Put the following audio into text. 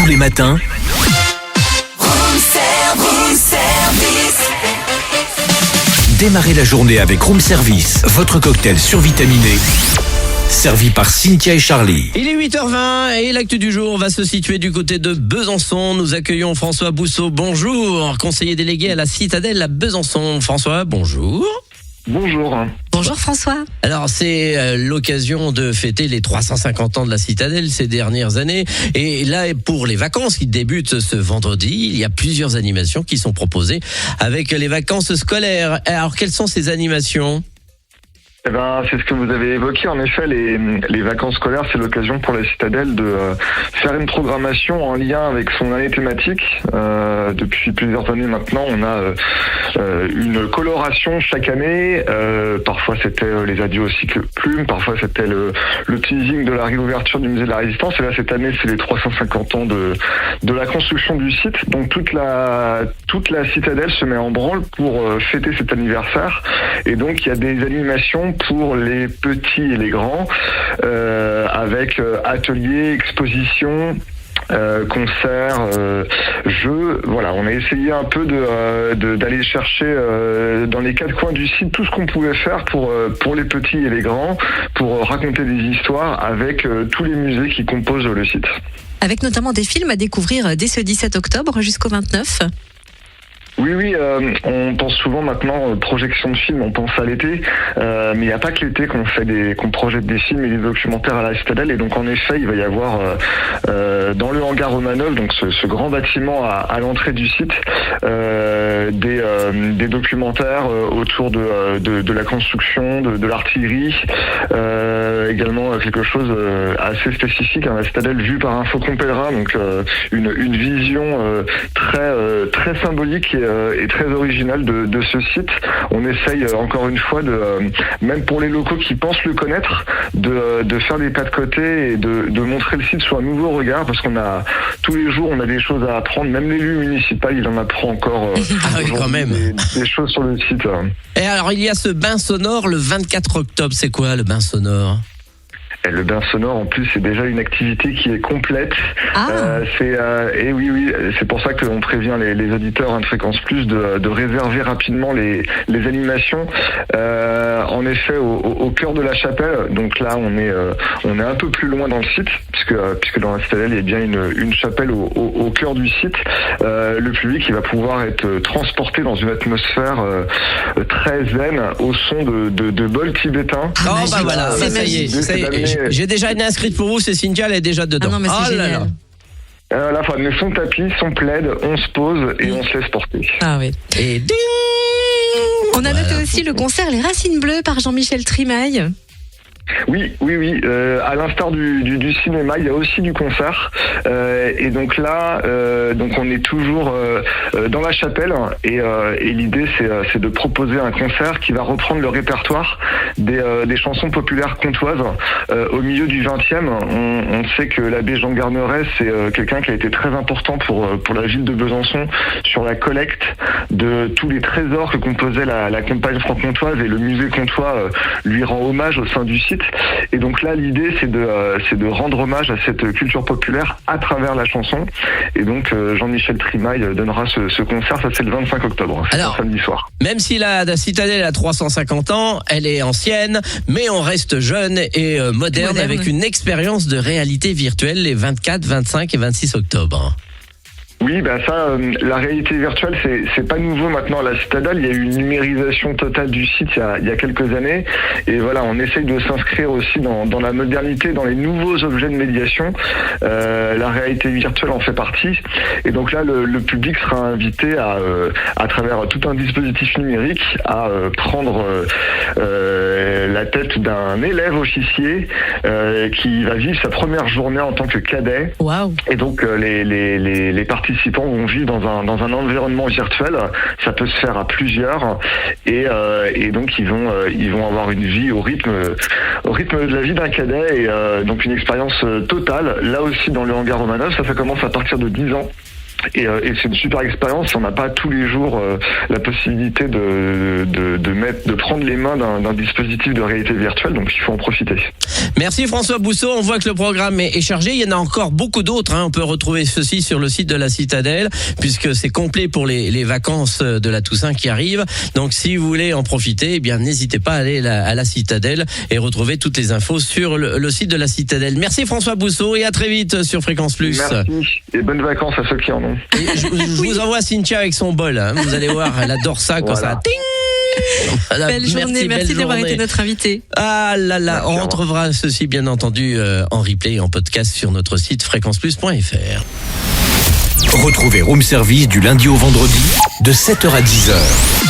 Tous les matins, démarrez la journée avec Room Service, votre cocktail survitaminé, servi par Cynthia et Charlie. Il est 8h20 et l'actu du jour va se situer du côté de Besançon. Nous accueillons François Bousseau, bonjour, conseiller délégué à la Citadelle à Besançon. François, bonjour. Bonjour. Bonjour François. Alors c'est l'occasion de fêter les 350 ans de la Citadelle ces dernières années. Et là, pour les vacances qui débutent ce vendredi, il y a plusieurs animations qui sont proposées avec les vacances scolaires. Alors quelles sont ces animations ? Eh ben, c'est ce que vous avez évoqué. En effet, les vacances scolaires, c'est l'occasion pour la Citadelle de faire une programmation en lien avec son année thématique. Depuis plusieurs années maintenant, on a une coloration chaque année. Parfois, c'était les adieux au cycle plume. Parfois, c'était le teasing de la réouverture du musée de la Résistance. Et là, cette année, c'est les 350 ans de la construction du site. Donc, toute la Citadelle se met en branle pour fêter cet anniversaire. Et donc, il y a des animations pour les petits et les grands, avec ateliers, expositions, concerts, jeux. Voilà, on a essayé un peu d'aller chercher dans les quatre coins du site tout ce qu'on pouvait faire pour les petits et les grands, pour raconter des histoires avec tous les musées qui composent le site. Avec notamment des films à découvrir dès ce 17 octobre jusqu'au 29. Oui, on pense souvent maintenant projection de films, on pense à l'été, mais il n'y a pas que l'été qu'on projette des films et des documentaires à la Citadelle, et donc en effet il va y avoir dans le hangar Romanov, donc ce grand bâtiment à l'entrée du site, des documentaires autour de la construction, de l'artillerie, également quelque chose assez spécifique, la Citadelle vue par un faucon pèlerin, donc une vision très symbolique et très original de ce site. On essaye encore une fois même pour les locaux qui pensent le connaître, de faire des pas de côté et de montrer le site sous un nouveau regard, parce qu'on a tous les jours on a des choses à apprendre. Même l'élu municipal il en apprend encore quand même des choses sur le site. Et alors il y a ce bain sonore le 24 octobre. C'est quoi le bain sonore ? Le bain sonore, en plus, c'est déjà une activité qui est complète. Et oui, c'est pour ça qu'on prévient les auditeurs de Fréquence Plus de réserver rapidement les animations. En effet, au cœur de la chapelle. Donc là, on est un peu plus loin dans le site, puisque dans la Citadelle, il y a bien une chapelle au cœur du site. Le public, il va pouvoir être transporté dans une atmosphère très zen, au son de bols tibétains. Oh bah voilà, ça y est. J'ai déjà été inscrite pour vous, c'est Cynthia, elle est déjà dedans. Ah non, mais c'est génial. La fin, mais son tapis, son plaid, on se pose et on se laisse porter. Ah oui. Et ding. On a noté aussi le concert Les Racines Bleues par Jean-Michel Trimaille. Oui. À l'instar du cinéma, il y a aussi du concert. Et donc là, on est toujours dans la chapelle. Et l'idée, c'est de proposer un concert qui va reprendre le répertoire des chansons populaires comtoises. Au milieu du 20e, on sait que l'abbé Jean Garneret, c'est quelqu'un qui a été très important pour la ville de Besançon sur la collecte de tous les trésors que composait la campagne franc-comtoise, et le musée comtois lui rend hommage au sein du site. Et donc là, l'idée, c'est de rendre hommage à cette culture populaire à travers la chanson. Et donc, Jean-Michel Trimaille donnera ce concert, ça c'est le 25 octobre, c'est un samedi soir. Même si la Citadelle a 350 ans, elle est ancienne, mais on reste jeune et moderne avec une expérience de réalité virtuelle les 24, 25 et 26 octobre. Oui, la réalité virtuelle, c'est pas nouveau maintenant à la Citadelle. Il y a eu une numérisation totale du site il y a quelques années. Et voilà, on essaye de s'inscrire aussi dans la modernité, dans les nouveaux objets de médiation. La réalité virtuelle en fait partie. Et donc là, le public sera invité à travers tout un dispositif numérique, à prendre la tête d'un élève officier qui va vivre sa première journée en tant que cadet. Waouh. Et donc les participants vont vivre dans un environnement virtuel. Ça peut se faire à plusieurs, et donc ils vont avoir une vie au rythme de la vie d'un cadet, et donc une expérience totale. Là aussi dans le hangar Romanov, ça commence à partir de 10 ans. Et c'est une super expérience. On n'a pas tous les jours la possibilité de prendre les mains d'un dispositif de réalité virtuelle, donc il faut en profiter. Merci François Bousseau. On voit que le programme est chargé. Il y en a encore beaucoup d'autres. On peut retrouver ceci sur le site de la Citadelle, puisque c'est complet pour les vacances de la Toussaint qui arrivent. Donc si vous voulez en profiter, eh bien n'hésitez pas à aller à la Citadelle et retrouver toutes les infos sur le site de la Citadelle. Merci François Bousseau et à très vite sur Fréquence Plus. Merci et bonnes vacances à ceux qui en ont. Et je vous envoie Cynthia avec son bol. Vous allez voir, elle adore ça quand ça ting. Belle journée, merci d'avoir été notre invité. Ah là là, on retrouvera ceci bien entendu en replay et en podcast sur notre site fréquenceplus.fr. Retrouvez Room Service du lundi au vendredi de 7h à 10h.